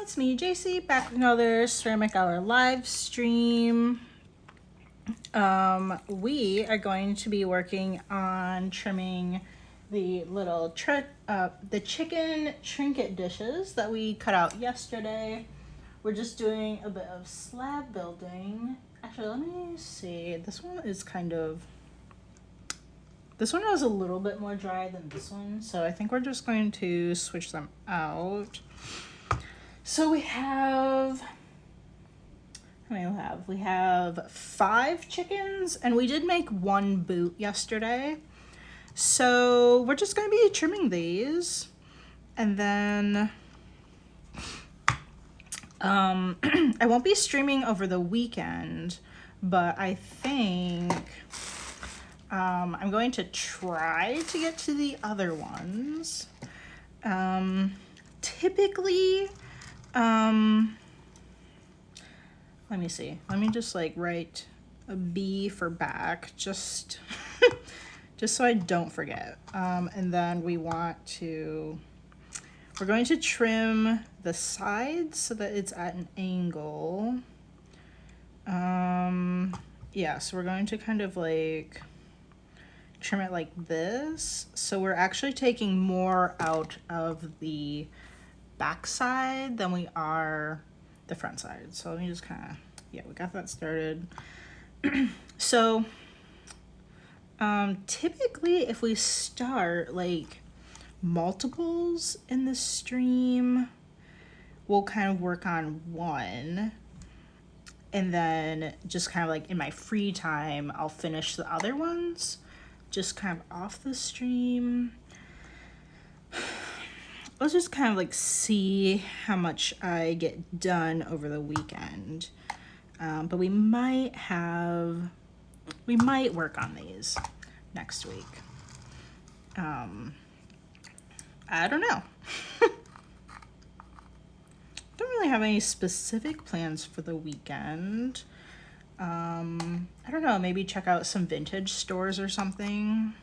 it's me, JC, back with another Ceramic Hour live stream. We are going to be working on trimming the little the chicken trinket dishes that we cut out yesterday. We're just doing a bit of slab building. Actually, let me see. This one is this one was a little bit more dry than this one, so I think we're just going to switch them out. So we have, how many do we have? We have 5 chickens, and we did make 1 boot yesterday. So we're just going to be trimming these, and then I won't be streaming over the weekend, but I think I'm going to try to get to the other ones. Typically, let me see. Let me just like write a B for back, just so I don't forget. And then we're going to trim the sides so that it's at an angle. Yeah, so we're going to kind of like trim it like this. So we're actually taking more out of the back side than we are the front side. So let me just kind of, yeah, we got that started. So typically if we start like multiples in the stream, we'll kind of work on one, and then just kind of like in my free time I'll finish the other ones just kind of off the stream. Let's just kind of like see how much I get done over the weekend. But we might work on these next week. I don't know. Don't really have any specific plans for the weekend. I don't know, maybe check out some vintage stores or something.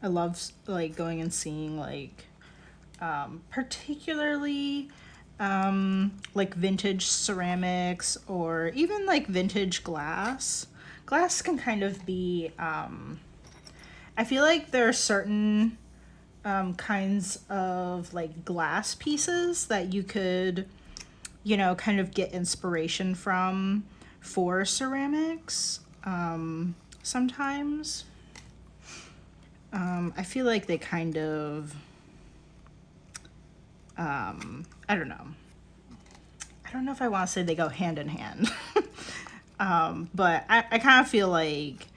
I love like going and seeing like particularly like vintage ceramics or even like vintage glass. Glass can kind of be I feel like there are certain kinds of like glass pieces that you could, you know, kind of get inspiration from for ceramics sometimes. I feel like they kind of, I don't know. I don't know if I want to say they go hand in hand, but I kind of feel like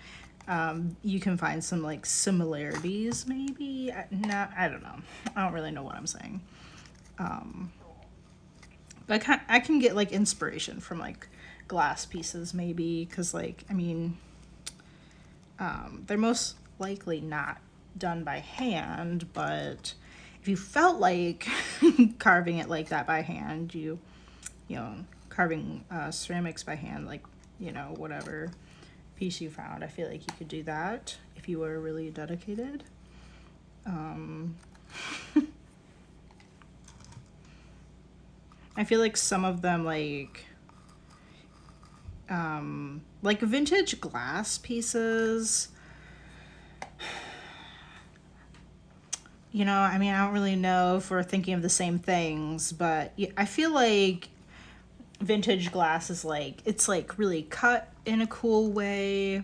you can find some like similarities maybe. I don't know. I don't really know what I'm saying. But I can get like inspiration from like glass pieces maybe, because like, I mean, they're most likely not done by hand, but if you felt like carving it like that by hand, you know, carving ceramics by hand, like, you know, whatever piece you found, I feel like you could do that if you were really dedicated. I feel like some of them like vintage glass pieces, you know, I mean, I don't really know if we're thinking of the same things, but I feel like vintage glass is like, it's like really cut in a cool way.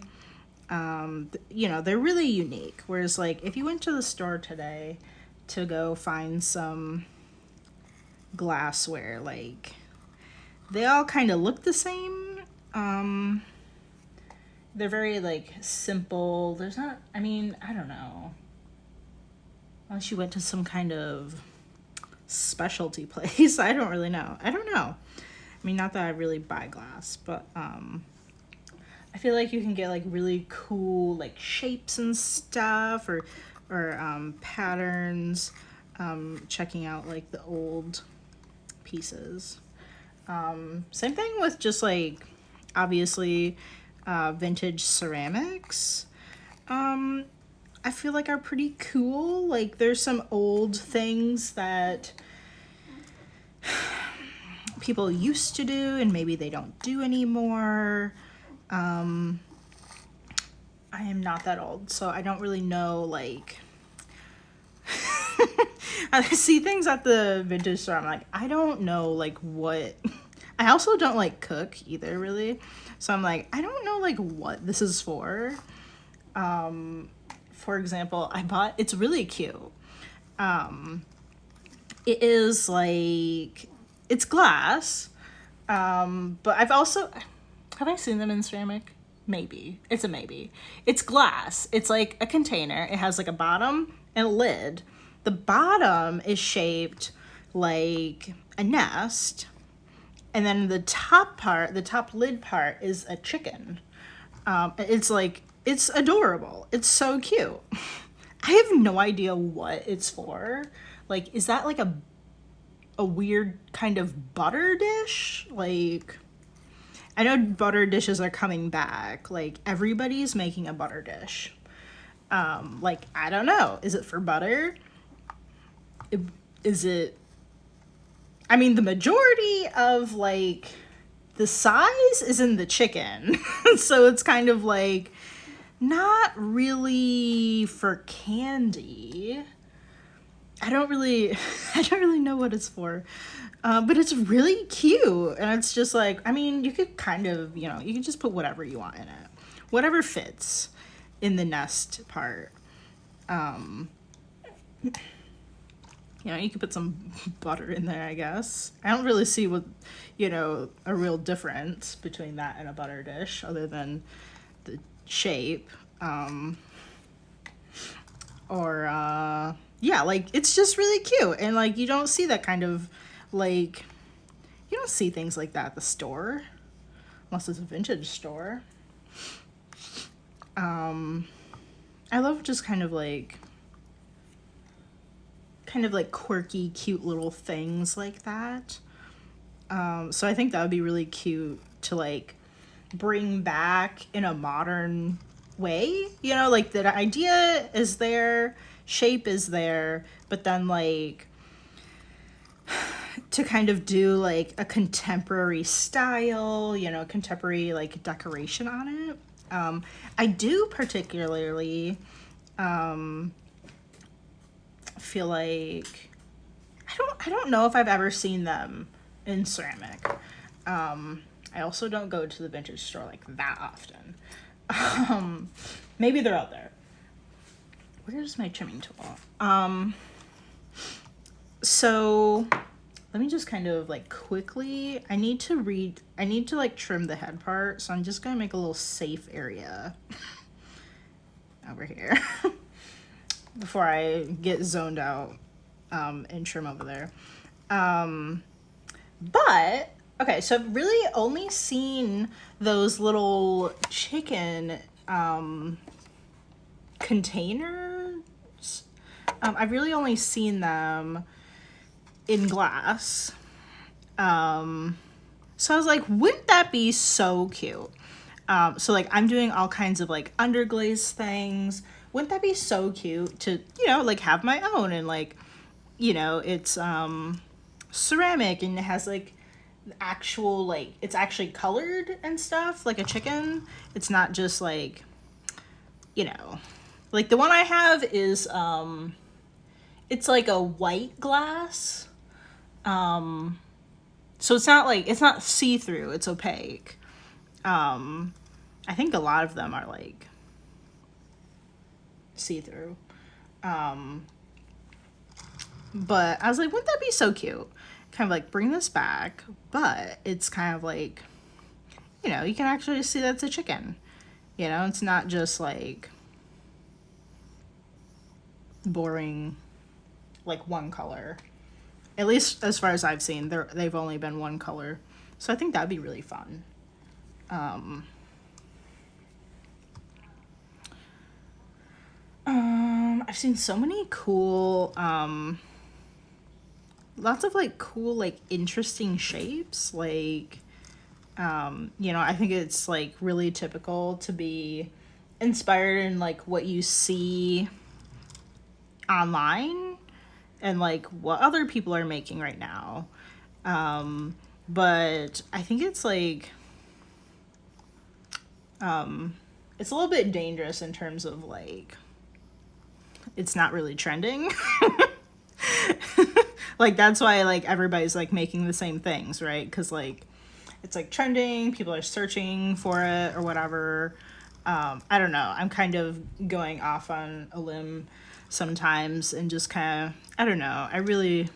You know, they're really unique. Whereas like if you went to the store today to go find some glassware, like they all kind of look the same. They're very like simple. There's not, I mean, I don't know. Unless you went to some kind of specialty place. I don't really know. I don't know. I mean, not that I really buy glass, but I feel like you can get like really cool like shapes and stuff, or patterns, checking out like the old pieces. Same thing with just like obviously vintage ceramics. I feel like are pretty cool. Like there's some old things that people used to do and maybe they don't do anymore. I am not that old, so I don't really know, like, I see things at the vintage store, I'm like, I don't know, like, what, I also don't, like, cook either, really, so I'm like, I don't know, like, what this is for. For example, I bought, it's really cute, it is, like, it's glass, but I've also, have I seen them in ceramic? Maybe. It's a maybe. It's glass. It's like a container. It has like a bottom and a lid. The bottom is shaped like a nest. And then the top part, the top lid part is a chicken. It's like, it's adorable. It's so cute. I have no idea what it's for. Like, is that like a weird kind of butter dish? Like, I know butter dishes are coming back. Like, everybody's making a butter dish. Like, I don't know. Is it for butter? Is it... I mean, the majority of, like, the size is in the chicken. So it's kind of, like, not really for candy. I don't really know what it's for. But it's really cute, and it's just like, I mean, you could kind of, you know, you can just put whatever you want in it. Whatever fits in the nest part. You know, you could put some butter in there, I guess. I don't really see what, you know, a real difference between that and a butter dish, other than the shape. Yeah, like, it's just really cute, and, like, you don't see that kind of, like, you don't see things like that at the store, unless it's a vintage store. I love just kind of like quirky, cute little things like that. So I think that would be really cute to, like, bring back in a modern way, you know, like, the idea is there, shape is there, but then, like, to kind of do, like, a contemporary style, you know, contemporary, like, decoration on it. I do particularly feel like, I don't know if I've ever seen them in ceramic. I also don't go to the vintage store, like, that often. Maybe they're out there. Where's my trimming tool? So let me just kind of, like, quickly, I need to like trim the head part, so I'm just gonna make a little safe area over here before I get zoned out and trim over there. But okay, so I've really only seen those little chicken containers. I've really only seen them in glass. So I was like, wouldn't that be so cute? So, like, I'm doing all kinds of, like, underglaze things. Wouldn't that be so cute to, you know, like, have my own, and, like, you know, it's ceramic, and it has, like, actual, like, it's actually colored and stuff, like a chicken. It's not just, like, you know, like, the one I have is it's like a white glass. So it's not, like, it's not see-through, it's opaque. I think a lot of them are, like, see-through. But I was like, wouldn't that be so cute? Kind of, like, bring this back, but it's kind of like, you know, you can actually see that's a chicken. You know, it's not just, like, boring, like, one color. At least as far as I've seen, they've only been one color. So I think that'd be really fun. I've seen so many cool, lots of, like, cool, like, interesting shapes. Like, you know, I think it's, like, really typical to be inspired in like what you see online and like what other people are making right now. But I think it's like it's a little bit dangerous in terms of like it's not really trending. Like that's why like everybody's like making the same things, right? Because like it's like trending, people are searching for it or whatever. I don't know, I'm kind of going off on a limb sometimes and just kind of, I don't know, I really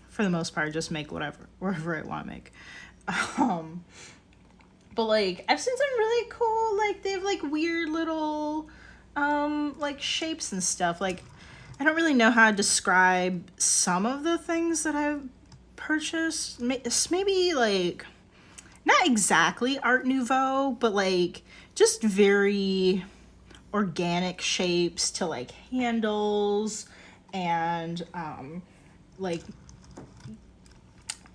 for the most part just make whatever I want to make. But like I've seen some really cool, like they have like weird little like shapes and stuff. Like I don't really know how to describe some of the things that I've purchased. Maybe like not exactly Art Nouveau, but like just very organic shapes to like handles and like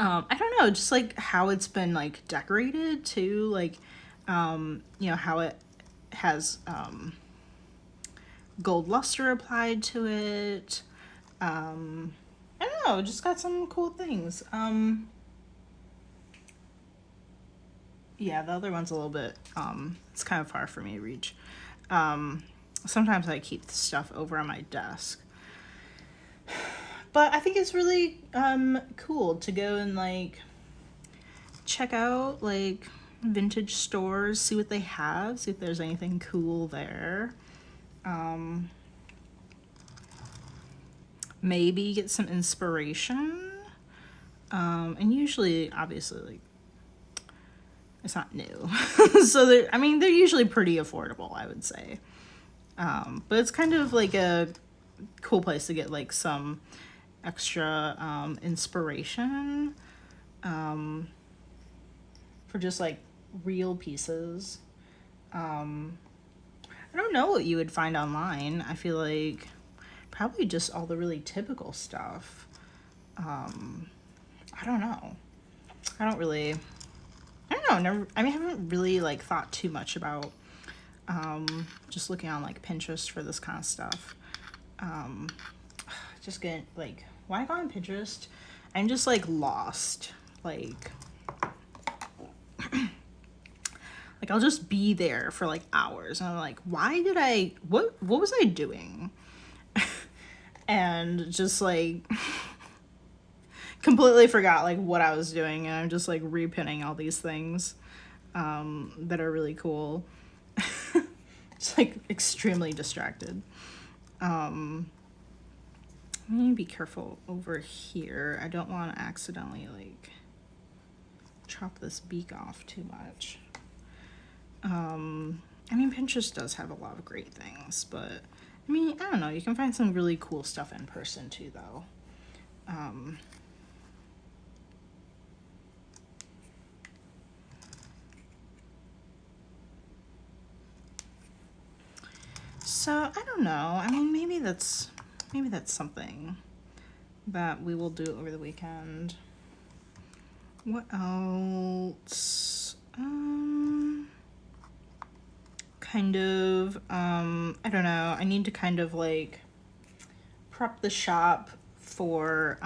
I don't know, just like how it's been like decorated too, like you know how it has gold luster applied to it. I don't know, just got some cool things. Yeah, the other one's a little bit it's kind of far for me to reach. Sometimes I keep the stuff over on my desk. But I think it's really cool to go and like check out like vintage stores, see what they have, see if there's anything cool there. Maybe get some inspiration. And usually, obviously, like it's not new. So they're usually pretty affordable, I would say. But it's kind of like a cool place to get like some extra inspiration for just like real pieces. I don't know what you would find online. I feel like probably just all the really typical stuff. I don't know. I don't know. I haven't really like thought too much about just looking on like Pinterest for this kind of stuff. Just getting like, why go on Pinterest? I'm just like lost. Like like I'll just be there for like hours and I'm like, what was I doing? And just like completely forgot like what I was doing, and I'm just like repinning all these things that are really cool. Just like extremely distracted. Let me be careful over here. I don't want to accidentally like chop this beak off too much. I mean, Pinterest does have a lot of great things, but I mean, I don't know, you can find some really cool stuff in person too, though. So I don't know. I mean, maybe that's something that we will do over the weekend. What else? Kind of, I don't know. I need to kind of like prep the shop for,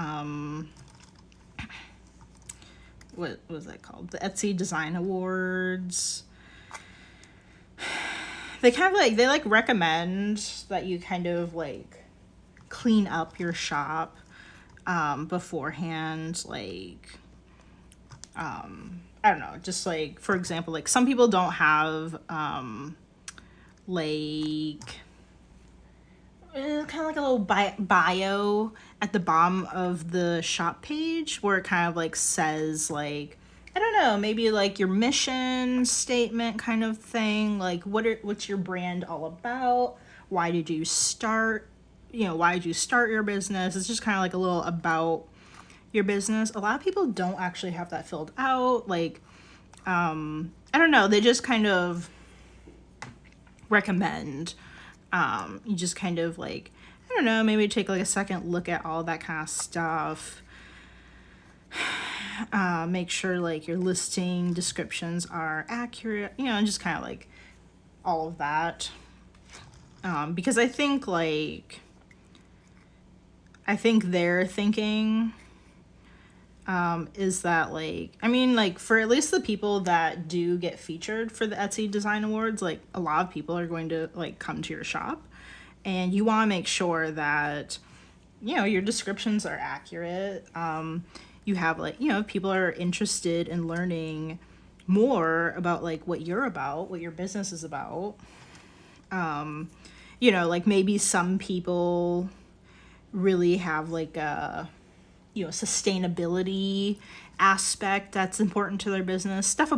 what was that called? The Etsy Design Awards. They kind of like, they like recommend that you kind of like clean up your shop beforehand, like, I don't know, just like, for example, like some people don't have like kind of like a little bio at the bottom of the shop page where it kind of like says like, I don't know, maybe like your mission statement kind of thing, like what's your brand all about, why did you start your business. It's just kind of like a little about your business. A lot of people don't actually have that filled out. Like I don't know, they just kind of recommend you just kind of like, I don't know, maybe take like a second look at all that kind of stuff. Make sure like your listing descriptions are accurate, and just kind of like all of that. Because I think their thinking is that like, I mean, like for at least the people that do get featured for the Etsy Design Awards, like a lot of people are going to like come to your shop, and you want to make sure that, you know, your descriptions are accurate. You have like, you know, people are interested in learning more about like what you're about, what your business is about. You know, like maybe some people really have like a, you know, sustainability aspect that's important to their business. Stuff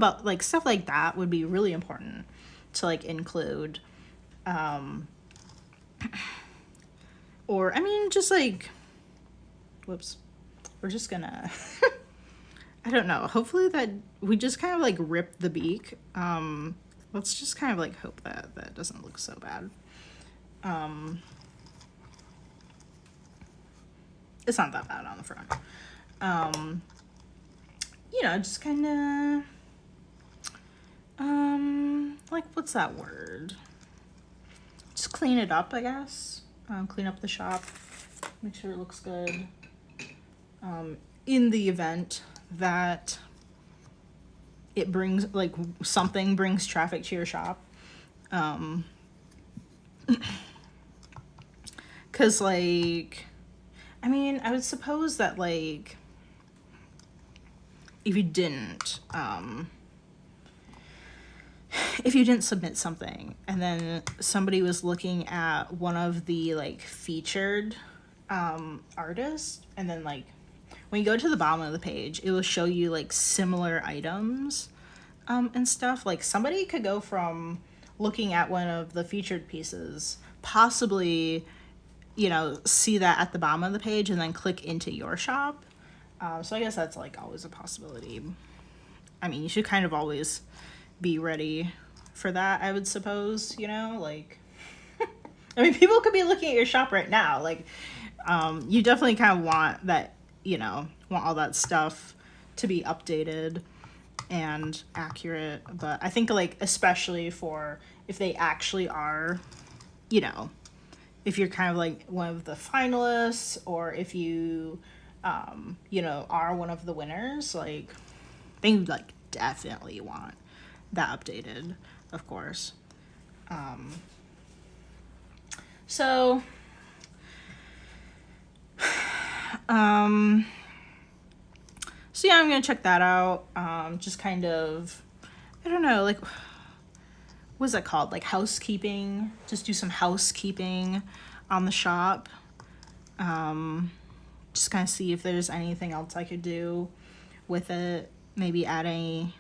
like that would be really important to like include. Or I mean, just like, whoops, we're just gonna I don't know, hopefully that we just kind of like rip the beak. Let's just kind of like hope that that doesn't look so bad. It's not that bad on the front. You know, just kind of, like, what's that word? Just clean it up, I guess. Clean up the shop, make sure it looks good. In the event that it brings, like, something brings traffic to your shop. 'Cause, like, I mean, I would suppose that, like, if you didn't submit something and then somebody was looking at one of the, like, featured artists, and then, like, when you go to the bottom of the page, it will show you, like, similar items and stuff. Like, somebody could go from looking at one of the featured pieces, possibly, you know, see that at the bottom of the page and then click into your shop. So I guess that's like always a possibility. I mean, you should kind of always be ready for that, I would suppose, you know, like, I mean, people could be looking at your shop right now. Like, you definitely kind of want that, you know, want all that stuff to be updated and accurate. But I think, like, especially for if they actually are, you know, if you're kind of like one of the finalists, or if you, you know, are one of the winners, like, they like definitely want that updated, of course. So yeah, I'm gonna check that out. Just kind of, I don't know, like, what's that called? Like housekeeping. Just do some housekeeping on the shop. Just kind of see if there's anything else I could do with it. Maybe add any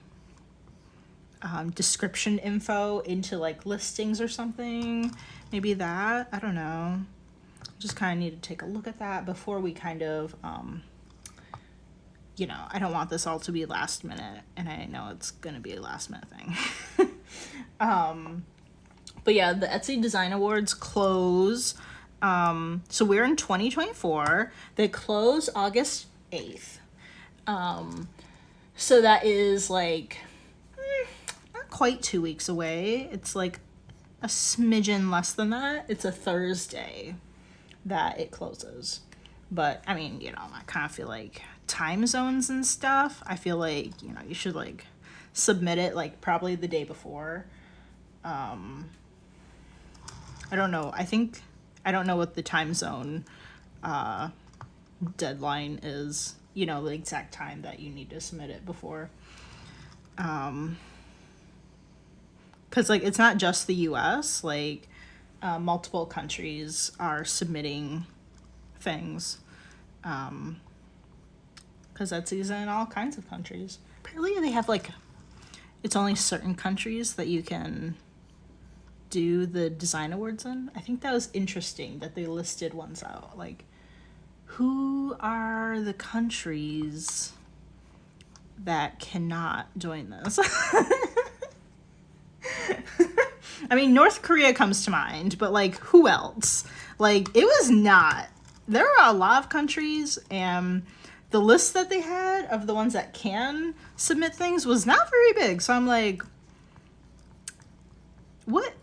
description info into like listings or something. Maybe that. I don't know. Just kind of need to take a look at that before we kind of, you know, I don't want this all to be last minute, and I know it's gonna be a last minute thing. But yeah, the Etsy Design Awards close. So we're in 2024. They close August 8th. So that is like not quite 2 weeks away. It's like a smidgen less than that. It's a Thursday that it closes. But I mean, you know, I kind of feel like time zones and stuff, I feel like, you know, you should like submit it like probably the day before. I don't know. I don't know what the time zone deadline is, you know, the exact time that you need to submit it before. Because, like, it's not just the US, like, multiple countries are submitting things. Because Etsy's in all kinds of countries. Apparently they have, like, it's only certain countries that you can do the design awards in. I think that was interesting that they listed ones out. Like, who are the countries that cannot join this? I mean, North Korea comes to mind, but like, who else? Like, it was not. There are a lot of countries, and the list that they had of the ones that can submit things was not very big. So I'm like, what?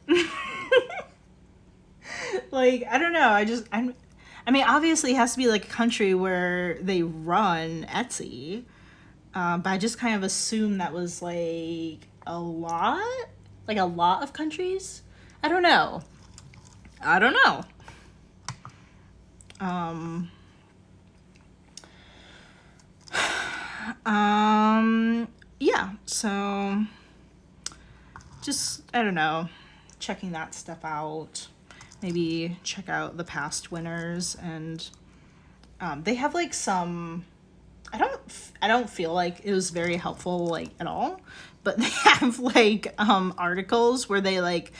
Like, I don't know. I mean, obviously it has to be like a country where they run Etsy. But I just kind of assumed that was like a lot of countries. I don't know. I don't know. Yeah, so just, I don't know, checking that stuff out. Maybe check out the past winners, and they have like some, I don't feel like it was very helpful like at all, but they have like articles where they like,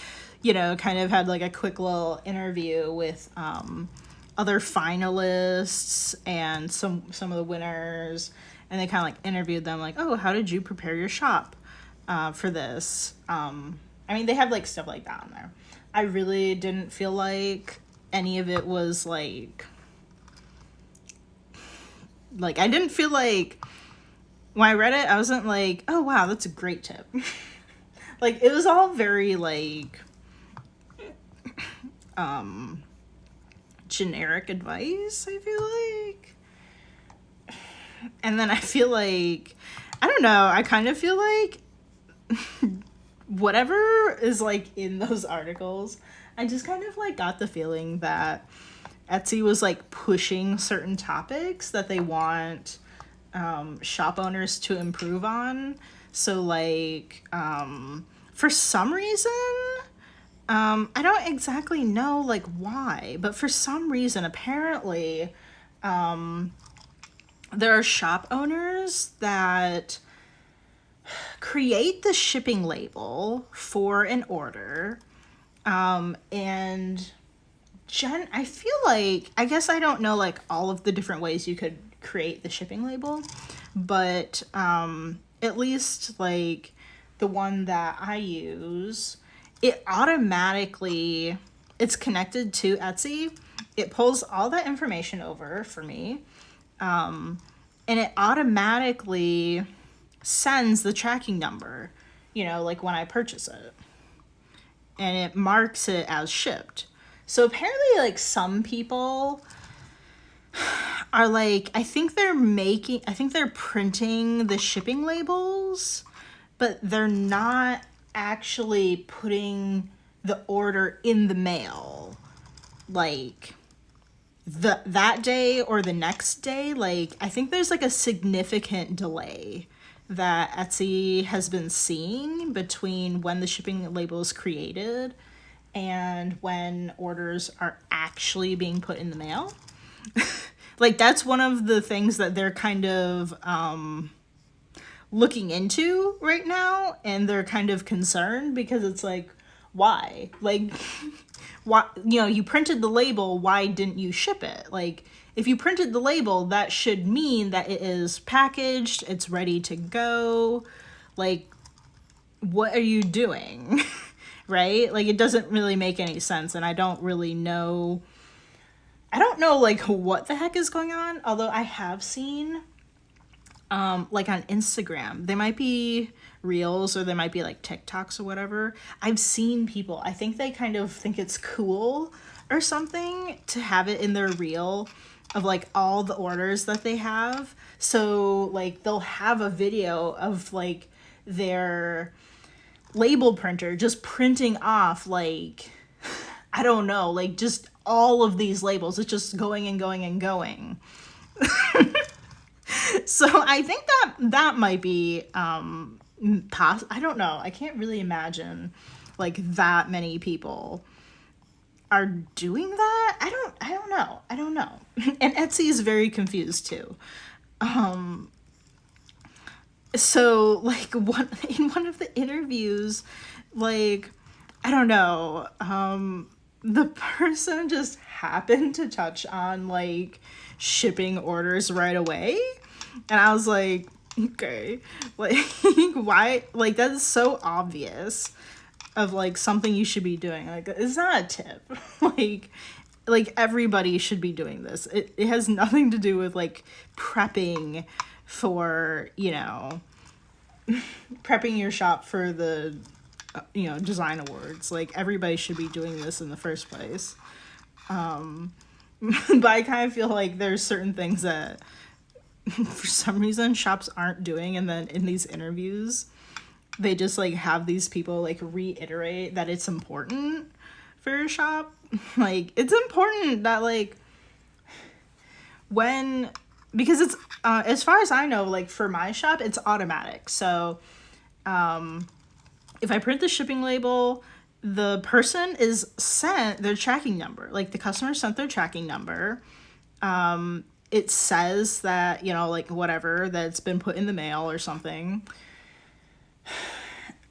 you know, kind of had like a quick little interview with other finalists and some of the winners, and they kind of like interviewed them like, oh, how did you prepare your shop for this? I mean, they have like stuff like that on there. I really didn't feel like any of it was like I didn't feel like when I read it, I wasn't like, oh wow, that's a great tip. Like, it was all very like generic advice, I feel like. And then I feel like, I don't know, I kind of feel like whatever is like in those articles, I just kind of like got the feeling that Etsy was like pushing certain topics that they want shop owners to improve on. So like for some reason, I don't exactly know like why, but for some reason apparently there are shop owners that create the shipping label for an order, and I feel like, I guess I don't know like all of the different ways you could create the shipping label, but at least like the one that I use, it automatically, it's connected to Etsy. It pulls all that information over for me, and it automatically sends the tracking number, you know, like when I purchase it, and it marks it as shipped. So apparently like some people are like, I think they're printing the shipping labels, but they're not actually putting the order in the mail like that day or the next day. Like, I think there's like a significant delay that Etsy has been seeing between when the shipping label is created and when orders are actually being put in the mail. Like, that's one of the things that they're kind of looking into right now, and they're kind of concerned because it's like, why? Like, why, you know, you printed the label, why didn't you ship it? Like, if you printed the label, that should mean that it is packaged, it's ready to go. Like, what are you doing? Right? Like, it doesn't really make any sense, and I don't know like what the heck is going on. Although I have seen like on Instagram, there might be reels or there might be like TikToks or whatever. I've seen people, I think they kind of think it's cool or something to have it in their reel of like all the orders that they have. So like they'll have a video of like their label printer just printing off like, I don't know, like just all of these labels. It's just going and going and going. So I think that might be I don't know. I can't really imagine like that many people are doing that. I don't know. And Etsy is very confused too. So like in one of the interviews, like, I don't know, the person just happened to touch on like shipping orders right away. And I was like, okay, like, why? Like, that's so obvious of like something you should be doing. Like, it's not a tip. like everybody should be doing this. It has nothing to do with like prepping for, you know, prepping your shop for the, you know, design awards. Like, everybody should be doing this in the first place. But I kind of feel like there's certain things that for some reason shops aren't doing, and then in these interviews they just like have these people like reiterate that it's important for your shop. Like, it's important that like because it's as far as I know, like for my shop it's automatic. So if I print the shipping label, the person is sent their tracking number. Like, the customer sent their tracking number. It says that, you know, like whatever, that it's been put in the mail or something.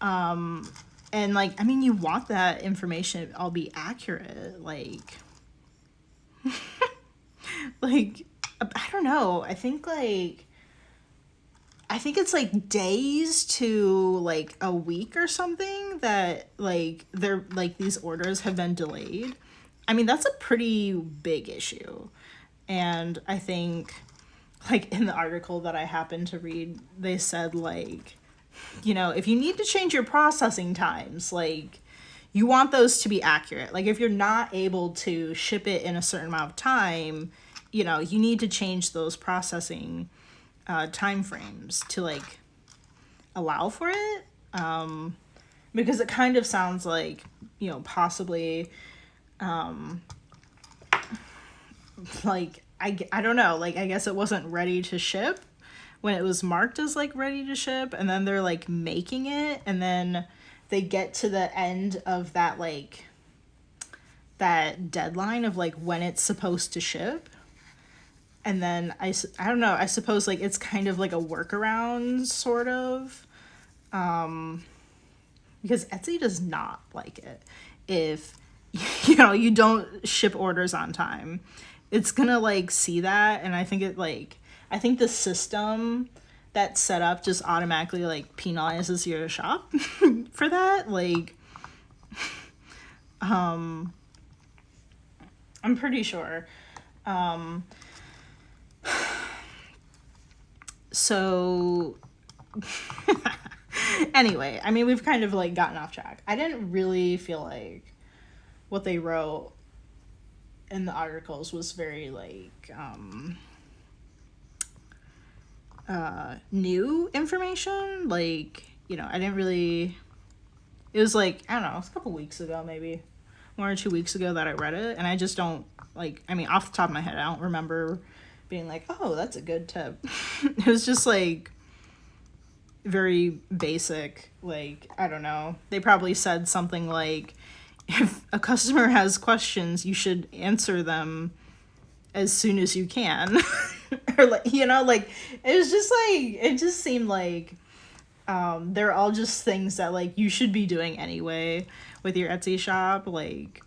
And like, I mean, you want that information all be accurate. Like, like, I don't know. I think it's like days to like a week or something that like they're like these orders have been delayed. I mean, that's a pretty big issue. And I think like in the article that I happened to read, they said like, you know, if you need to change your processing times, like you want those to be accurate. Like, if you're not able to ship it in a certain amount of time, you know, you need to change those processing time frames to like allow for it, because it kind of sounds like, you know, possibly like I don't know, like I guess it wasn't ready to ship when it was marked as like ready to ship, and then they're like making it, and then they get to the end of that like that deadline of like when it's supposed to ship. And then I don't know, I suppose like it's kind of like a workaround sort of, because Etsy does not like it if, you know, you don't ship orders on time. It's gonna like see that, and I think the system that's set up just automatically like penalizes your shop for that. Like, I'm pretty sure. So anyway, I mean, we've kind of like gotten off track. I didn't really feel like what they wrote in the articles was very like new information. Like, you know, I didn't really, it was like, I don't know, it was a couple weeks ago, maybe 1 or 2 weeks ago that I read it, and I just don't like, I mean, off the top of my head, I don't remember being like, oh, that's a good tip. It was just like very basic. Like, I don't know, they probably said something like, if a customer has questions, you should answer them as soon as you can. Or like, you know, like, it was just like, it just seemed like they're all just things that like you should be doing anyway with your Etsy shop. Like,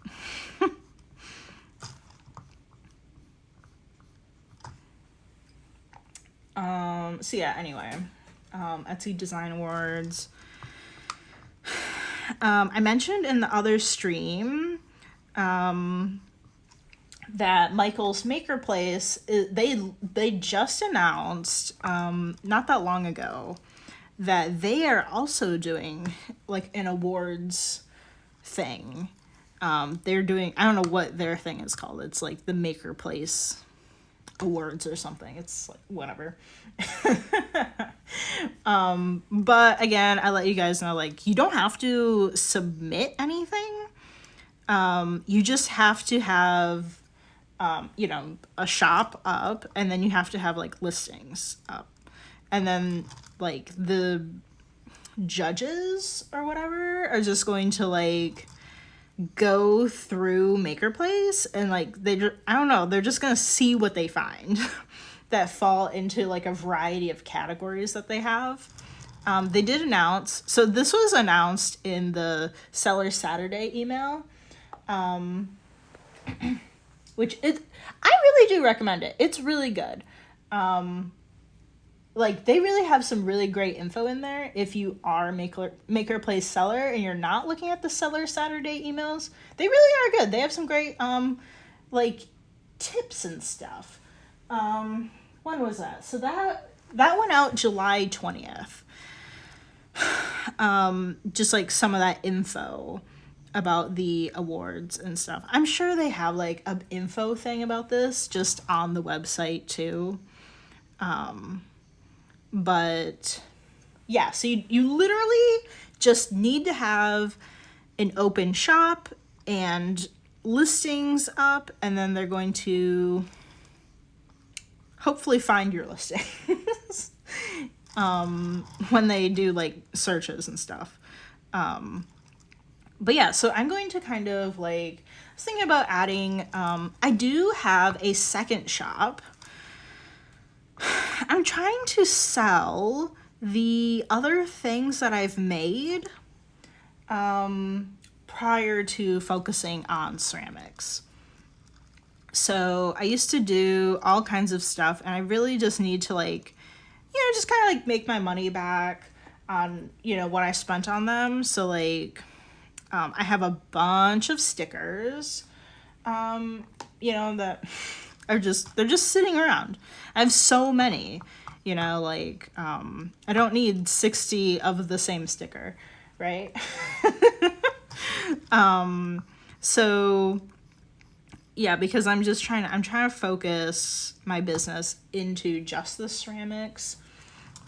so yeah, anyway, Etsy Design Awards. I mentioned in the other stream that Michael's Maker Place, they just announced not that long ago that they are also doing like an awards thing. They're doing, I don't know what their thing is called. It's like the Maker Place Awards or something. It's like whatever. But again, I let you guys know, like, you don't have to submit anything. You just have to have you know, a shop up, and then you have to have like listings up, and then like the judges or whatever are just going to like go through Maker Place, and like I don't know, they're just gonna see what they find that fall into like a variety of categories that they have. They did announce, so this was announced in the Seller Saturday email, which I really do recommend it. It's really good. Like, they really have some really great info in there if you are Maker Place seller and you're not looking at the Seller Saturday emails. They really are good. They have some great like tips and stuff. When was that? So that went out July 20th. Just like some of that info about the awards and stuff. I'm sure they have like an info thing about this just on the website too. But yeah, so you literally just need to have an open shop and listings up, and then they're going to hopefully find your listings when they do like searches and stuff. But yeah, so I'm going to kind of like, I was thinking about adding, I do have a second shop. I'm trying to sell the other things that I've made prior to focusing on ceramics. So I used to do all kinds of stuff, and I really just need to like, just kind of like make my money back on, what I spent on them. So like, I have a bunch of stickers, that are they're just sitting around. I have so many, like, I don't need 60 of the same sticker, right? So yeah, because I'm trying to focus my business into just the ceramics.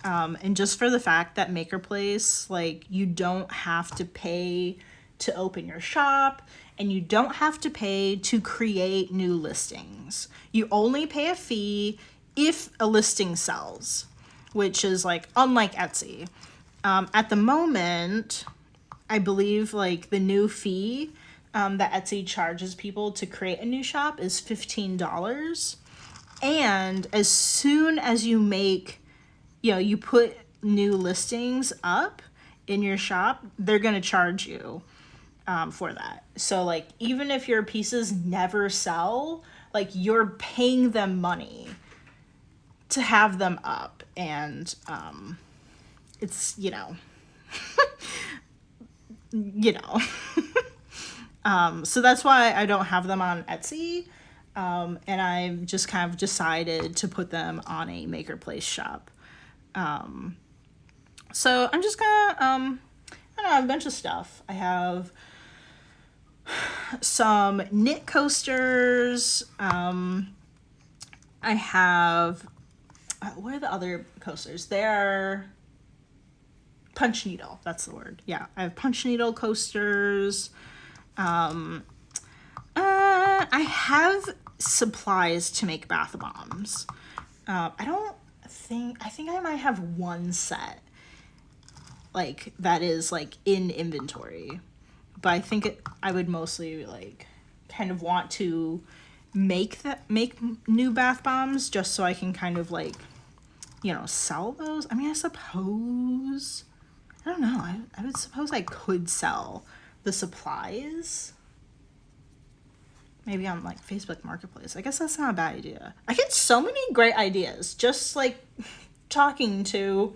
And just for the fact that Maker Place, like, you don't have to pay to open your shop, and you don't have to pay to create new listings. You only pay a fee if a listing sells, which is like unlike Etsy. At the moment, I believe like the new fee that Etsy charges people to create a new shop is $15. And as soon as you make, you put new listings up in your shop, they're going to charge you for that. So like, even if your pieces never sell, like, you're paying them money to have them up. And it's, so that's why I don't have them on Etsy. And I've just kind of decided to put them on a Maker Place shop. So I'm just gonna, I have a bunch of stuff. I have some knit coasters. I have, what are the other coasters? They're punch needle. That's the word. Yeah, I have punch needle coasters. I have supplies to make bath bombs. I think I might have one set like that is like in inventory, but I think I would mostly like kind of want to make new bath bombs just so I can kind of like, sell those. I mean, I suppose, I don't know. I would suppose I could sell the supplies. Maybe on like Facebook Marketplace. I guess that's not a bad idea. I get so many great ideas just like talking to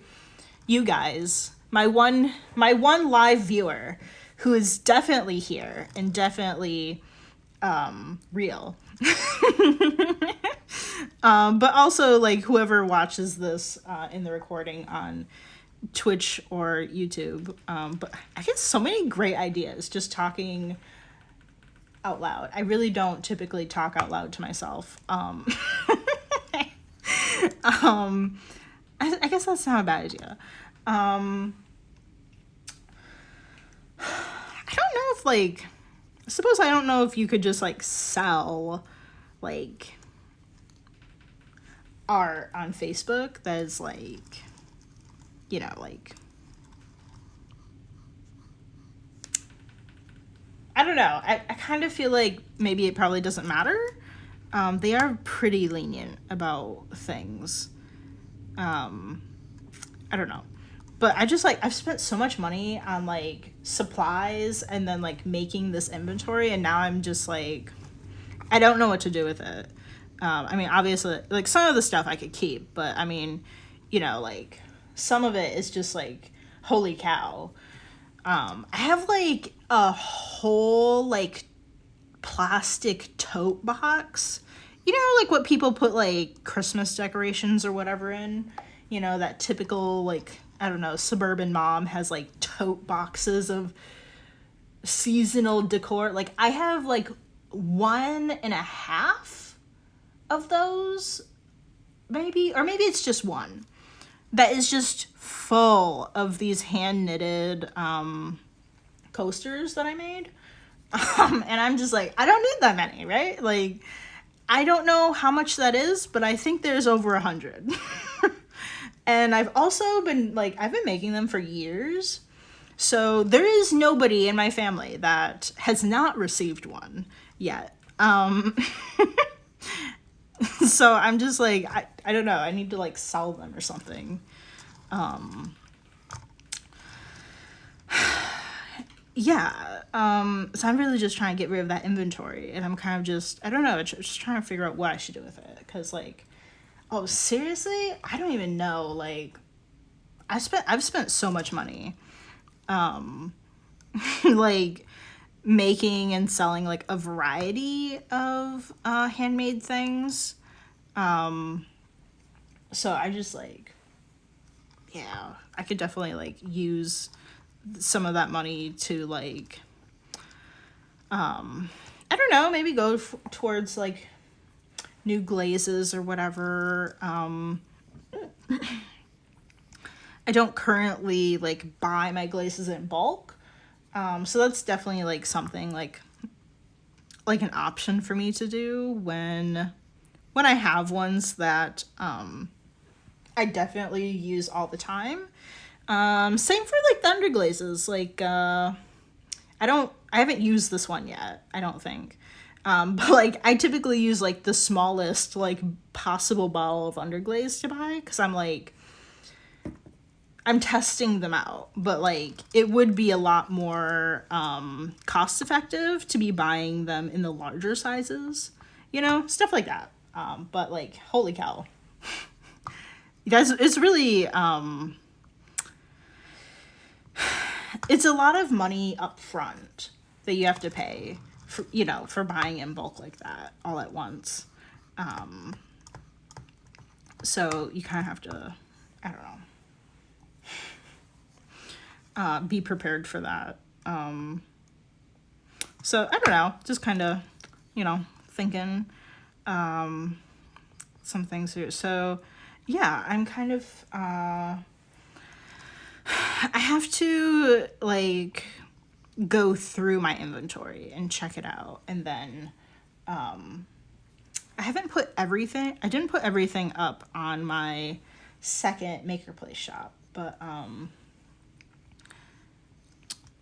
you guys. My one live viewer who is definitely here and definitely real. But also like whoever watches this in the recording on Twitch or YouTube. But I get so many great ideas just talking out loud. I really don't typically talk out loud to myself. I guess that's not a bad idea. I don't know if like, I don't know if you could just like sell like art on Facebook that is like, like, I don't know. I kind of feel like maybe it probably doesn't matter. They are pretty lenient about things. I don't know. But I just like, I've spent so much money on like supplies and then like making this inventory, and now I'm just like, I don't know what to do with it. I mean, obviously, like some of the stuff I could keep, but I mean, like some of it is just like, holy cow. I have like a whole like plastic tote box, like what people put like Christmas decorations or whatever in, that typical like, I don't know, suburban mom has like tote boxes of seasonal decor. Like I have like 1.5 of those, maybe, or maybe it's just one that is just full of these hand knitted coasters that I made. And I'm just like, I don't need that many, right? Like, I don't know how much that is, but I think there's over 100. And I've also been like, I've been making them for years. So there is nobody in my family that has not received one yet. So I'm just like, I don't know. I need to like sell them or something. Yeah. So I'm really just trying to get rid of that inventory, and I'm kind of just, I don't know, just trying to figure out what I should do with it. Cause like, oh, seriously? I don't even know. Like, I've spent so much money, like making and selling like a variety of handmade things. So I just like, yeah, I could definitely like use some of that money to like, I don't know, maybe go towards like new glazes or whatever. I don't currently like buy my glazes in bulk. So that's definitely like something like an option for me to do when I have ones that I definitely use all the time. Same for like the underglazes. Like I haven't used this one yet, I don't think. But like I typically use like the smallest like possible bottle of underglaze to buy, because I'm testing them out, but like it would be a lot more cost effective to be buying them in the larger sizes, you know, stuff like that. But like, holy cow, you guys, it's really it's a lot of money up front that you have to pay for, you know, for buying in bulk like that all at once. So you kind of have to, I don't know, be prepared for that. So I don't know, just kind of, you know, thinking some things here. So yeah, I'm kind of I have to like go through my inventory and check it out, and then I didn't put everything up on my second Maker Place shop, but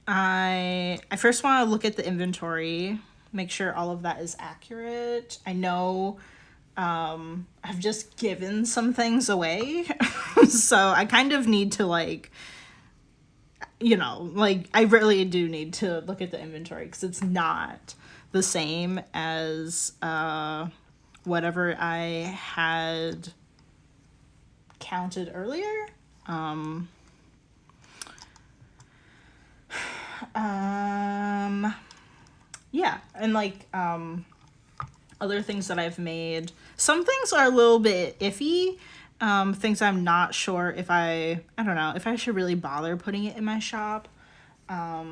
I first want to look at the inventory, make sure all of that is accurate. I know I've just given some things away, so I kind of need to like, you know, like I really do need to look at the inventory, because it's not the same as whatever I had counted earlier. Yeah, and like other things that I've made, some things are a little bit iffy. Things I'm not sure if I don't know if I should really bother putting it in my shop. I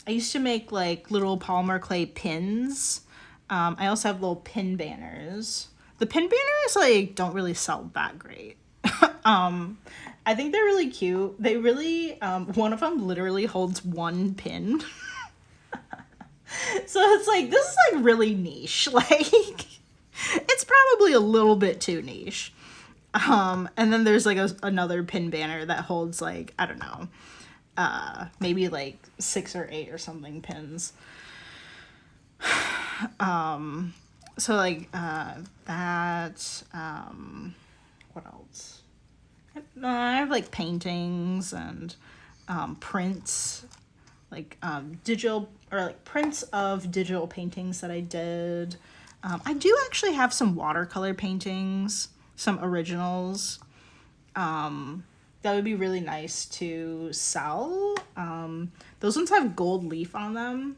used to make like little polymer clay pins. I also have little pin banners. The pin banners like don't really sell that great. I think they're really cute. They really, one of them literally holds one pin. So it's like, this is like really niche. Like, it's probably a little bit too niche. And then there's like another pin banner that holds like, I don't know, maybe like 6 or 8 or something pins. So like, that, what else? I have like paintings and prints, like digital, or like prints of digital paintings that I did. I do actually have some watercolor paintings, some originals. That would be really nice to sell. Those ones have gold leaf on them,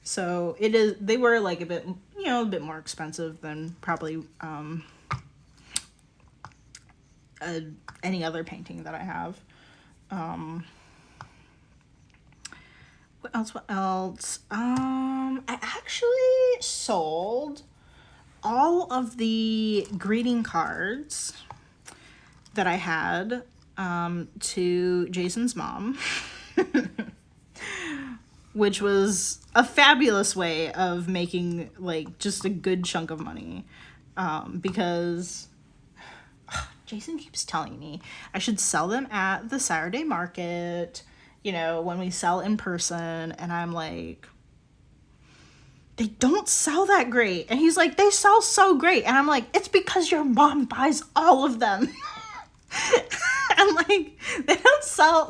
so they were like a bit, you know, a bit more expensive than probably any other painting that I have. What What else? I actually sold all of the greeting cards that I had to Jason's mom, which was a fabulous way of making like just a good chunk of money, because Jason keeps telling me I should sell them at the Saturday market, you know, when we sell in person, and I'm like, they don't sell that great. And he's like, they sell so great. And I'm like, it's because your mom buys all of them. And like, they don't sell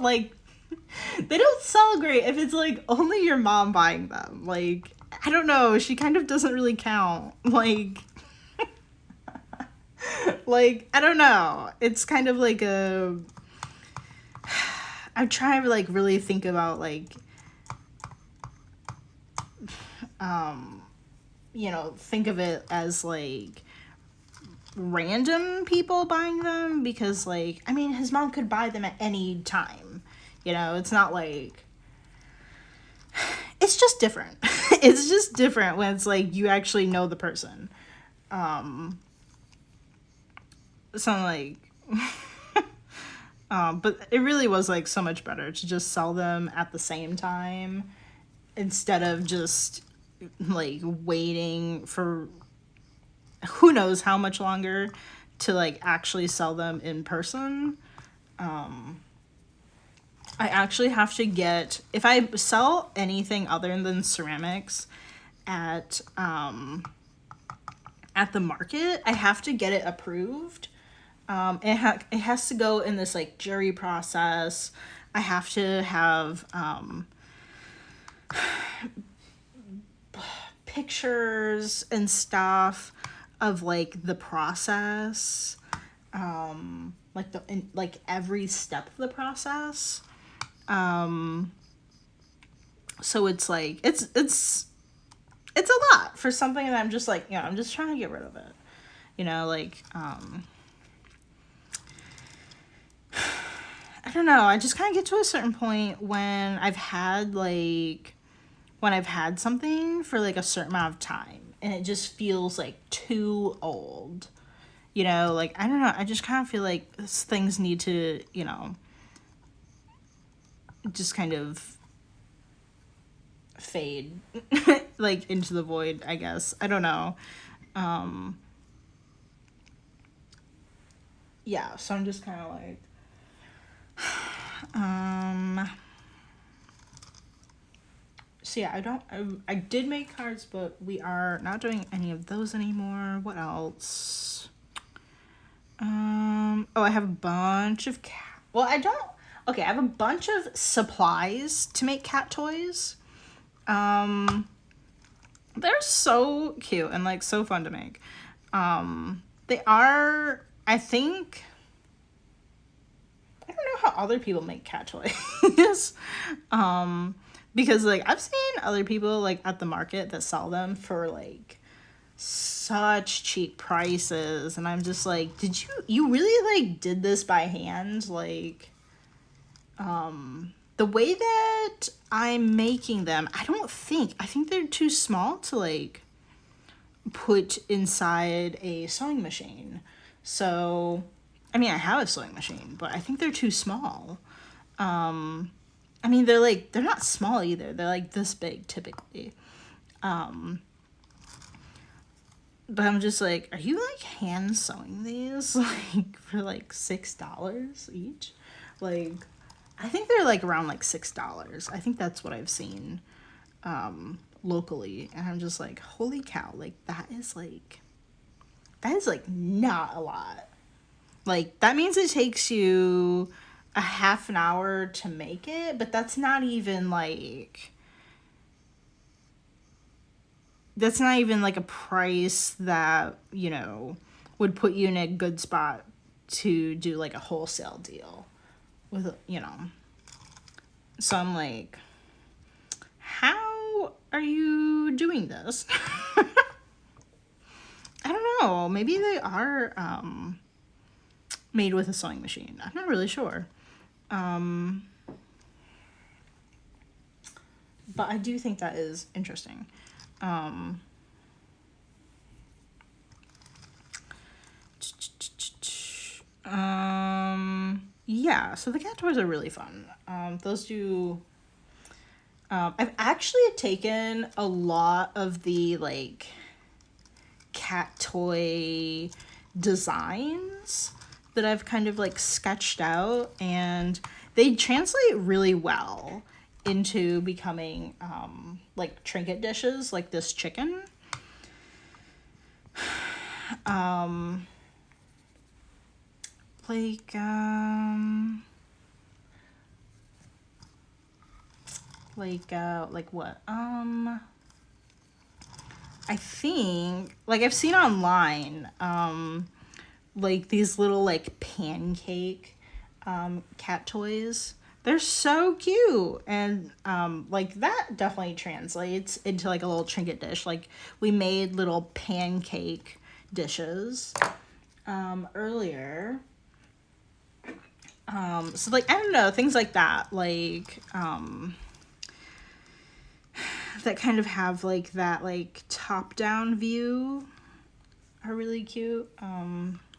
great if it's like only your mom buying them. Like, I don't know, she kind of doesn't really count. Like I don't know, it's kind of like I'm trying to like really think about like you know, think of it as like random people buying them, because like, I mean, his mom could buy them at any time, you know. It's not like, it's just different. It's just different when it's like you actually know the person. So I'm like but it really was like so much better to just sell them at the same time instead of just like waiting for who knows how much longer to like actually sell them in person. I actually have to get, if I sell anything other than ceramics at the market, I have to get it approved. It has to go in this like jury process. I have to have pictures and stuff of like the process, like every step of the process. So it's like it's a lot for something that I'm just like, you know, I'm just trying to get rid of it, you know, like I don't know, I just kind of get to a certain point when I've had something for like a certain amount of time and it just feels like too old, you know, like, I don't know, I just kind of feel like things need to, you know, just kind of fade like into the void, I guess. I don't know. Yeah, so I'm just kind of like so yeah, I did make cards, but we are not doing any of those anymore. What else? Oh, I have a bunch of I have a bunch of supplies to make cat toys. They're so cute and like so fun to make. They are, I think, I don't know how other people make cat toys. Because like I've seen other people like at the market that sell them for like such cheap prices, and I'm just like, you really like did this by hand? Like the way that I'm making them, I think they're too small to like put inside a sewing machine. So I mean, I have a sewing machine, but I think they're too small. I mean, they're not small either. They're like this big typically. But I'm just like, are you like hand sewing these like for like $6 each? Like, I think they're like around like $6. I think that's what I've seen locally, and I'm just like, holy cow, like that is like not a lot. Like, that means it takes you a half an hour to make it, but that's not even like a price that, you know, would put you in a good spot to do like a wholesale deal with, you know. So I'm like, how are you doing this? I don't know, maybe they are made with a sewing machine. I'm not really sure. But I do think that is interesting. Yeah, so the cat toys are really fun. Those do. I've actually taken a lot of the like cat toy designs that I've kind of like sketched out, and they translate really well into becoming like trinket dishes, like this chicken. Like what? I think like I've seen online like these little like pancake cat toys. They're so cute, and like that definitely translates into like a little trinket dish. Like we made little pancake dishes earlier. So like I don't know, things like that, like that kind of have like that like top down view are really cute.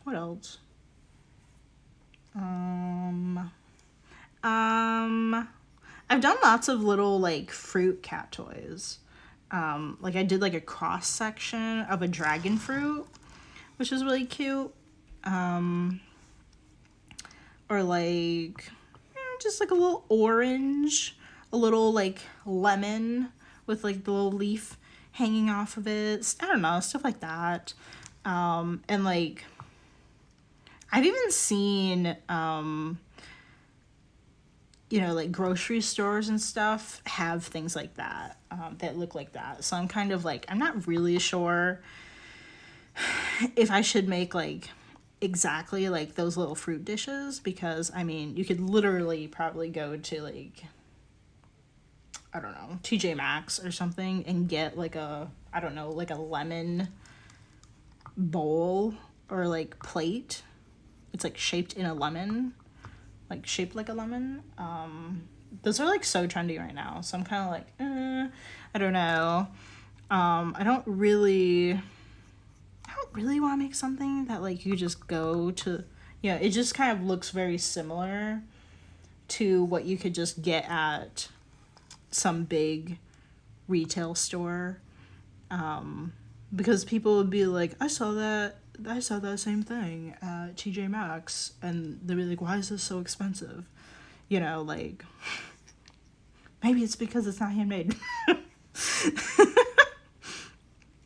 What else? I've done lots of little like fruit cat toys. Like I did like a cross section of a dragon fruit, which is really cute. Or like just like a little orange, a little like lemon with like the little leaf hanging off of it. I don't know, stuff like that. And like I've even seen you know, like grocery stores and stuff have things like that that look like that. So I'm kind of like, I'm not really sure if I should make like exactly like those little fruit dishes, because I mean you could literally probably go to like, I don't know, TJ Maxx or something and get like a, I don't know, like a lemon bowl or like plate. It's like shaped in a lemon, like shaped like a lemon. Those are like so trendy right now, so I'm kind of like I don't know. I don't really want to make something that like you just go to, you know, it just kind of looks very similar to what you could just get at some big retail store, because people would be like, I saw that same thing at TJ Maxx, and they'd be like, why is this so expensive? You know, like maybe it's because it's not handmade.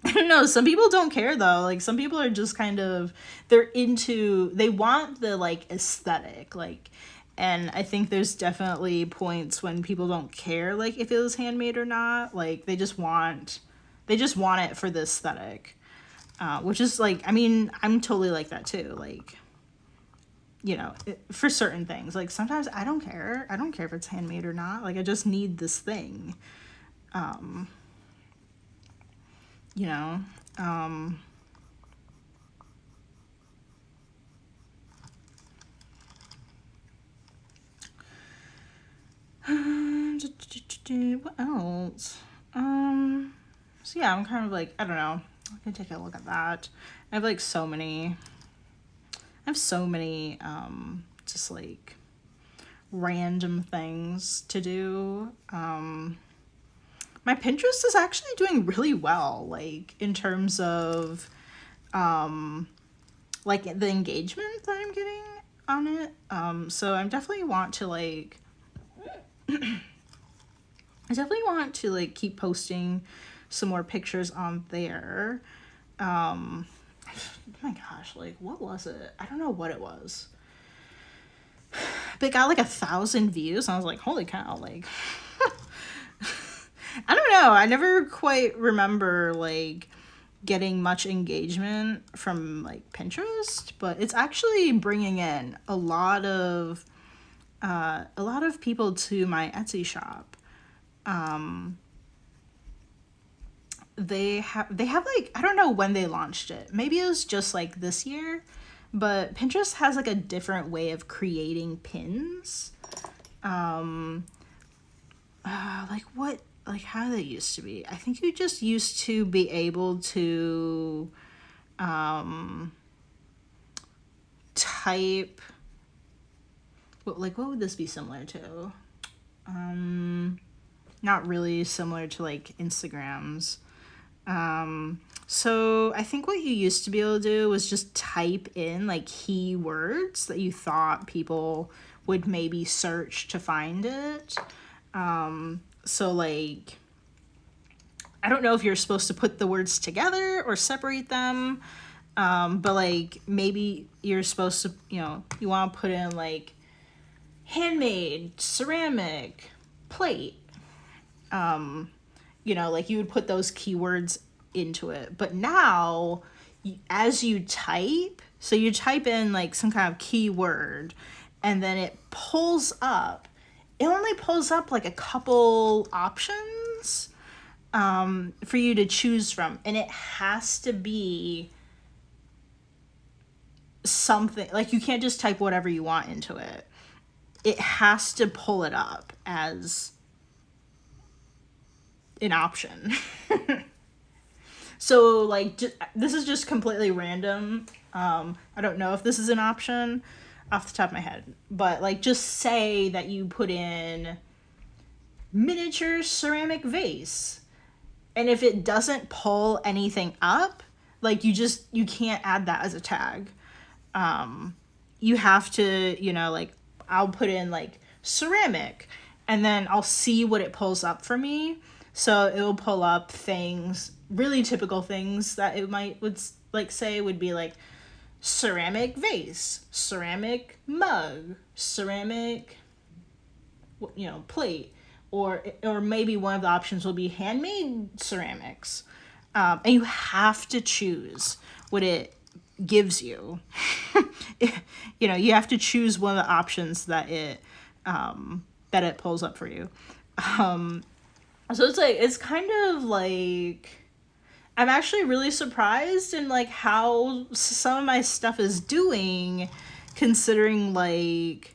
I don't know, some people don't care though. Like some people are just kind of, they want the like aesthetic, like, and I think there's definitely points when people don't care like if it was handmade or not. Like they just want it for the aesthetic, which is like, I mean, I'm totally like that too. Like, you know, for certain things, like sometimes I don't care if it's handmade or not. Like I just need this thing. You know, what else? So yeah, I'm kind of like, I don't know. I can take a look at that. I have like so many, just like random things to do. My Pinterest is actually doing really well, like in terms of like the engagement that I'm getting on it. So I definitely want to like keep posting some more pictures on there. Oh my gosh, like what was it? I don't know what it was. But it got like 1,000 views, and I was like, holy cow, like I don't know. I never quite remember like getting much engagement from like Pinterest, but it's actually bringing in a lot of people to my Etsy shop. They have like, I don't know when they launched it. Maybe it was just like this year, but Pinterest has like a different way of creating pins. Like what like, how they used to be. I think you just used to be able to type, like, what would this be similar to? Not really similar to like Instagrams. So I think what you used to be able to do was just type in like keywords that you thought people would maybe search to find it. So like, I don't know if you're supposed to put the words together or separate them. But like, maybe you're supposed to, you know, you want to put in like handmade, ceramic, plate. You know, like you would put those keywords into it. But now, as you type, so you type in like some kind of keyword, and then it pulls up. It only pulls up like a couple options for you to choose from. And it has to be something, like you can't just type whatever you want into it. It has to pull it up as an option. So like, this is just completely random. I don't know if this is an option off the top of my head, but like, just say that you put in miniature ceramic vase, and if it doesn't pull anything up, like you can't add that as a tag. You have to, you know, like I'll put in like ceramic, and then I'll see what it pulls up for me. So it will pull up things, really typical things that it would like say would be like ceramic vase, ceramic mug, ceramic, you know, plate, or maybe one of the options will be handmade ceramics. And you have to choose what it gives you. You know, you have to choose one of the options that it pulls up for you. So it's like, it's kind of like, I'm actually really surprised in like how some of my stuff is doing, considering like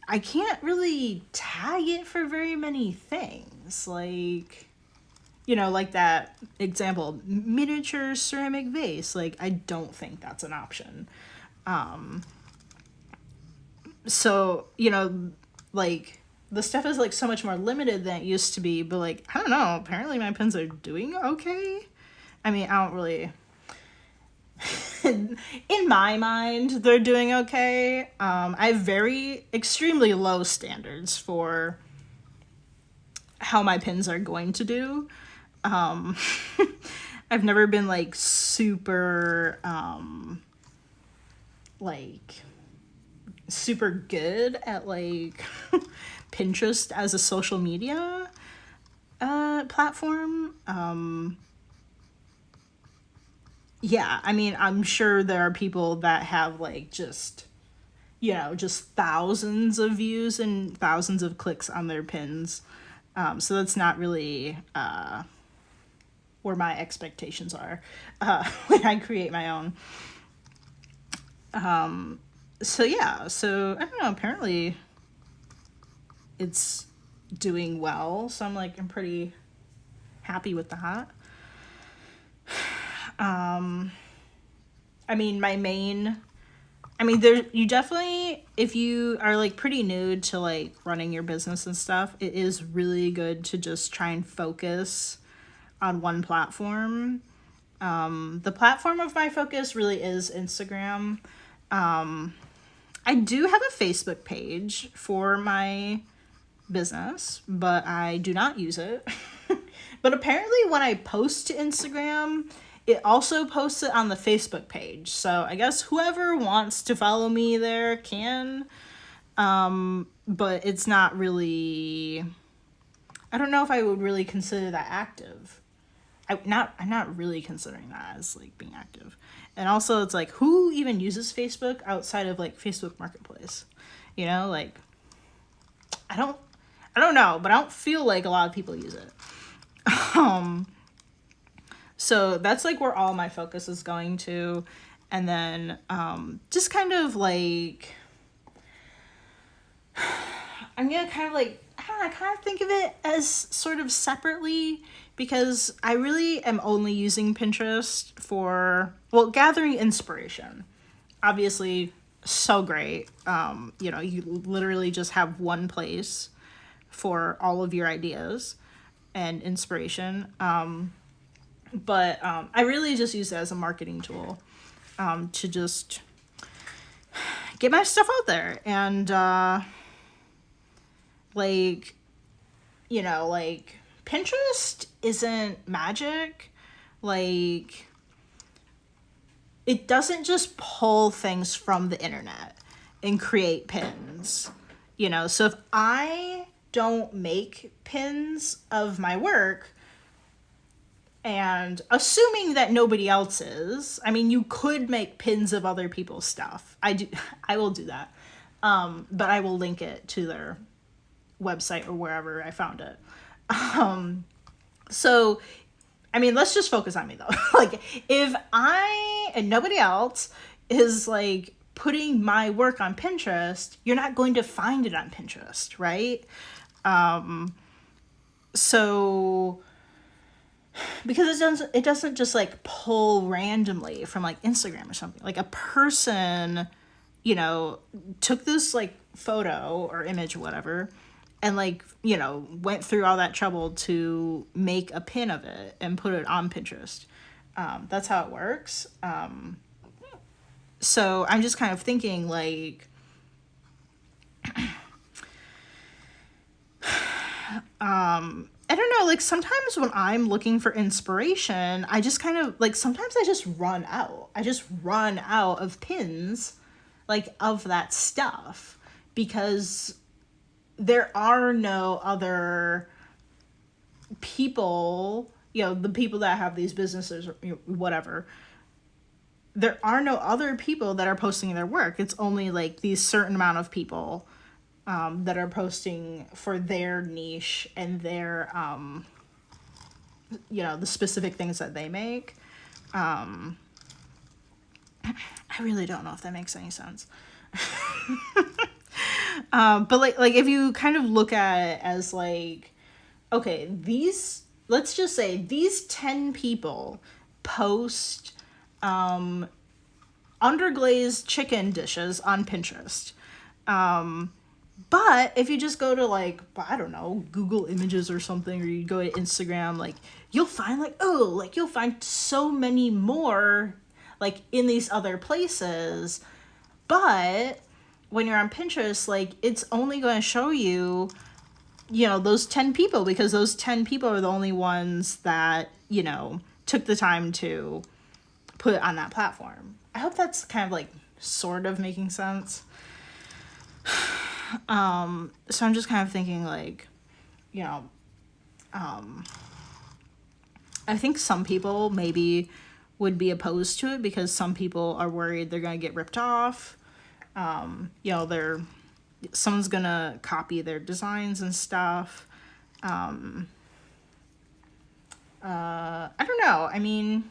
I can't really tag it for very many things. Like, you know, like that example, miniature ceramic vase, like I don't think that's an option. So, you know, like the stuff is like so much more limited than it used to be, but like, I don't know, apparently my pins are doing okay. I mean, I don't really, in my mind, they're doing okay. I have extremely low standards for how my pins are going to do. I've never been like super, super good at like Pinterest as a social media platform. Yeah, I mean, I'm sure there are people that have like just, you know, just thousands of views and thousands of clicks on their pins. So that's not really where my expectations are when I create my own. So yeah, so I don't know, apparently it's doing well. So I'm pretty happy with that. I mean, you definitely, if you are like pretty new to like running your business and stuff, it is really good to just try and focus on one platform. The platform of my focus really is Instagram. I do have a Facebook page for my business, but I do not use it. But apparently when I post to Instagram, it also posts it on the Facebook page. So I guess whoever wants to follow me there can. But it's not really, I don't know if I would really consider that active. I'm not really considering that as like being active. And also it's like, who even uses Facebook outside of like Facebook Marketplace? You know, like I don't know, but I don't feel like a lot of people use it. So that's like where all my focus is going to. And then just kind of like, I'm gonna kind of like, I I kind of think of it as sort of separately, because I really am only using Pinterest for, well, gathering inspiration. Obviously, so great. You know, you literally just have one place for all of your ideas and inspiration. But I really just use it as a marketing tool, to just get my stuff out there. And like, you know, like, Pinterest isn't magic. Like, it doesn't just pull things from the internet and create pins, you know. So if I don't make pins of my work, and assuming that nobody else is, I mean, you could make pins of other people's stuff. I will do that. But I will link it to their website or wherever I found it. So, I mean, let's just focus on me though. Like, if I and nobody else is like putting my work on Pinterest, you're not going to find it on Pinterest, right? So, because it doesn't just like pull randomly from like Instagram or something. Like, a person, you know, took this like photo or image or whatever, and like, you know, went through all that trouble to make a pin of it and put it on Pinterest. That's how it works. So I'm just kind of thinking like, I don't know, like, sometimes when I'm looking for inspiration, I just kind of like, sometimes I just run out. I just run out of pins, like, of that stuff, because there are no other people, you know, the people that have these businesses or, you know, whatever. There are no other people that are posting their work. It's only like these certain amount of people that are posting for their niche and their, you know, the specific things that they make. I really don't know if that makes any sense. But like if you kind of look at it as like, okay, let's just say these 10 people post underglazed chicken dishes on Pinterest. But if you just go to like, I don't know, Google Images or something, or you go to Instagram, like, you'll find like, you'll find so many more like in these other places. But when you're on Pinterest, like, it's only going to show you, you know, those 10 people, because those 10 people are the only ones that, you know, took the time to put it on that platform. I hope that's kind of like sort of making sense. So I'm just kind of thinking like, you know, I think some people maybe would be opposed to it because some people are worried they're going to get ripped off. You know, someone's going to copy their designs and stuff. I don't know. I mean,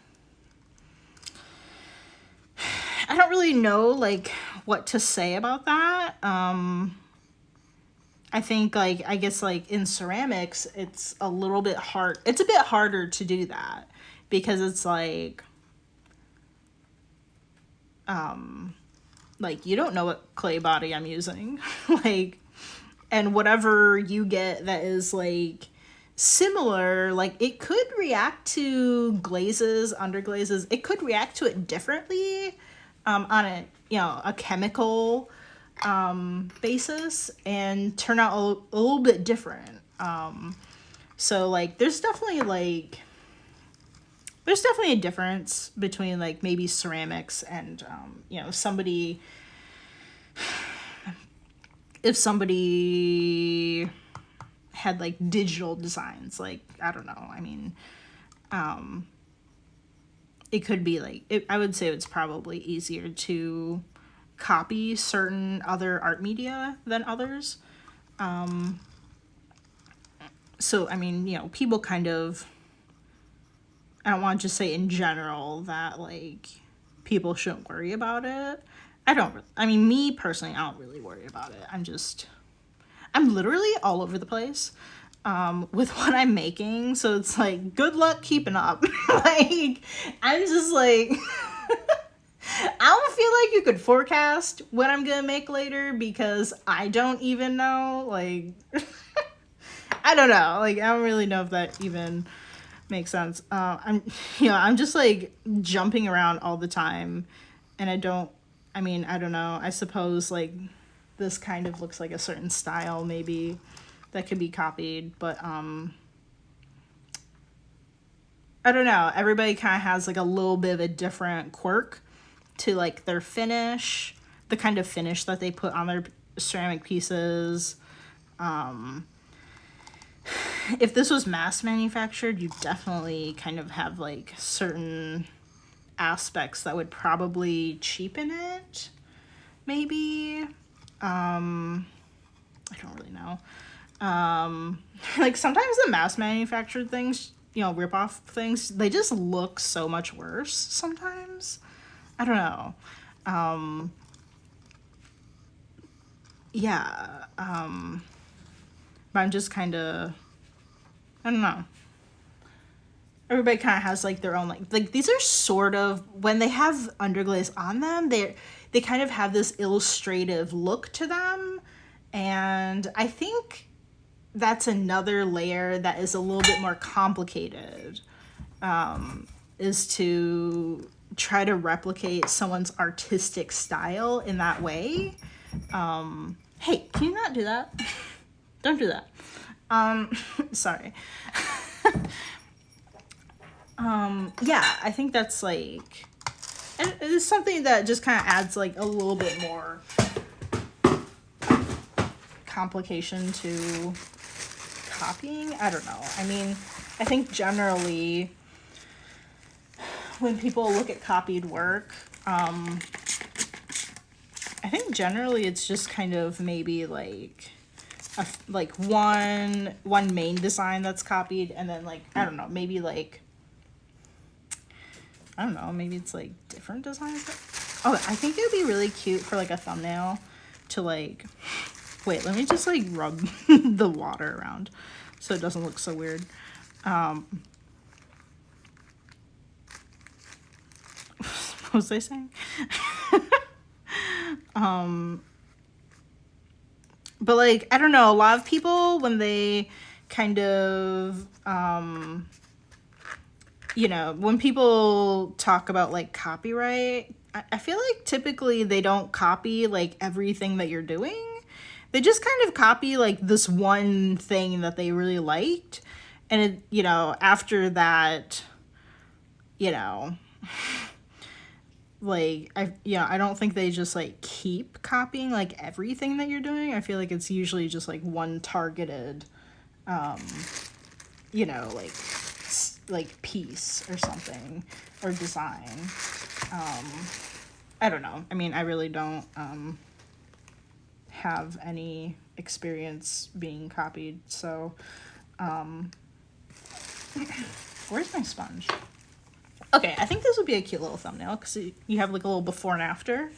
I don't really know like what to say about that. I think like, I guess like in ceramics, it's a little bit hard. It's a bit harder to do that because it's like you don't know what clay body I'm using. Like, and whatever you get that is like similar, like it could react to glazes, underglazes. It could react to it differently on a, you know, a chemical basis and turn out a little bit different. So like there's definitely a difference between like maybe ceramics and you know, if somebody had like digital designs, like, I don't know, I mean, it could be like, I would say it's probably easier to copy certain other art media than others. So, I mean, you know, people kind of, I don't want to just say in general that like people shouldn't worry about it. I mean, me personally, I don't really worry about it. I'm literally all over the place with what I'm making. So it's like, good luck keeping up. Like, I'm just like, I don't feel like you could forecast what I'm gonna make later because I don't even know. Like, I don't know. Like, I don't really know if that even makes sense. I'm just like jumping around all the time, and I don't know. I suppose like this kind of looks like a certain style maybe that could be copied, but I don't know. Everybody kind of has like a little bit of a different quirk to like their finish, the kind of finish that they put on their ceramic pieces. If this was mass manufactured, you definitely kind of have like certain aspects that would probably cheapen it, maybe. I don't really know. Like sometimes the mass manufactured things, rip-off things, they just look so much worse sometimes. I don't know. Yeah. But I'm just kind of, I don't know. Everybody kind of has like their own, like these are sort of, when they have underglaze on them, they kind of have this illustrative look to them. And I think that's another layer that is a little bit more complicated, is to try to replicate someone's artistic style in that way. Hey, can you not do that? Don't do that. Sorry. Yeah, I think that's like, and it's something that just kind of adds like a little bit more complication to copying. I don't know. I mean, I think generally when people look at copied work, I think generally it's just kind of maybe like one main design that's copied, and then like, I don't know, maybe like, I don't know, maybe it's like different designs. Oh, I think it would be really cute for like a thumbnail to like, wait, let me just like rub the water around so it doesn't look so weird. What was I saying? But like, I don't know, a lot of people when they kind of, when people talk about like copyright, I feel like typically they don't copy like everything that you're doing. They just kind of copy like this one thing that they really liked. And it, after that, like, I don't think they just like keep copying like everything that you're doing. I feel like it's usually just like one targeted, like piece or something, or design. I don't know. I mean, I really don't have any experience being copied, so where's my sponge? Okay, I think this would be a cute little thumbnail because you have like a little before and after.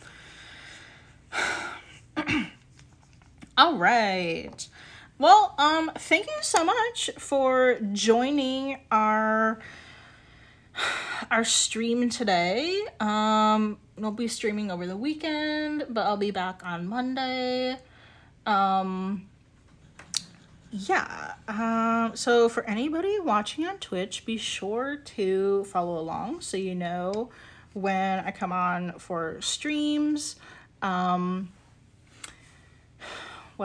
All right. Well, thank you so much for joining our stream today. We'll be streaming over the weekend, but I'll be back on Monday. So for anybody watching on Twitch, be sure to follow along so you know when I come on for streams. What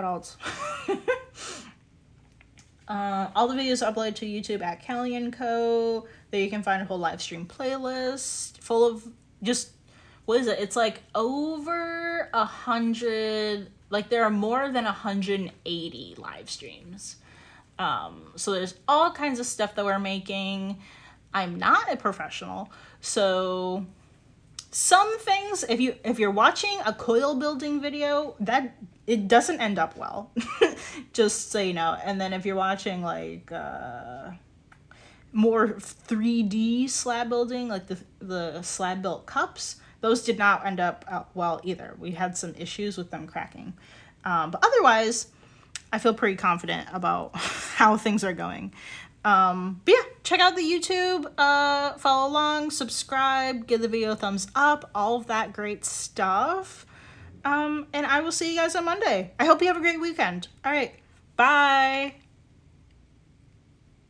else? All the videos are uploaded to YouTube at calieandco. There you can find a whole live stream playlist full of just, what is it? It's like over 100, like there are more than 180 live streams. So there's all kinds of stuff that we're making. I'm not a professional, so some things, if you're watching a coil building video, that it doesn't end up well, just so you know. And then if you're watching like more 3D slab building, like the slab built cups, those did not end up well either. We had some issues with them cracking, but otherwise I feel pretty confident about how things are going. But yeah, check out the YouTube, follow along, subscribe, give the video a thumbs up, all of that great stuff. And I will see you guys on Monday. I hope you have a great weekend. All right, bye.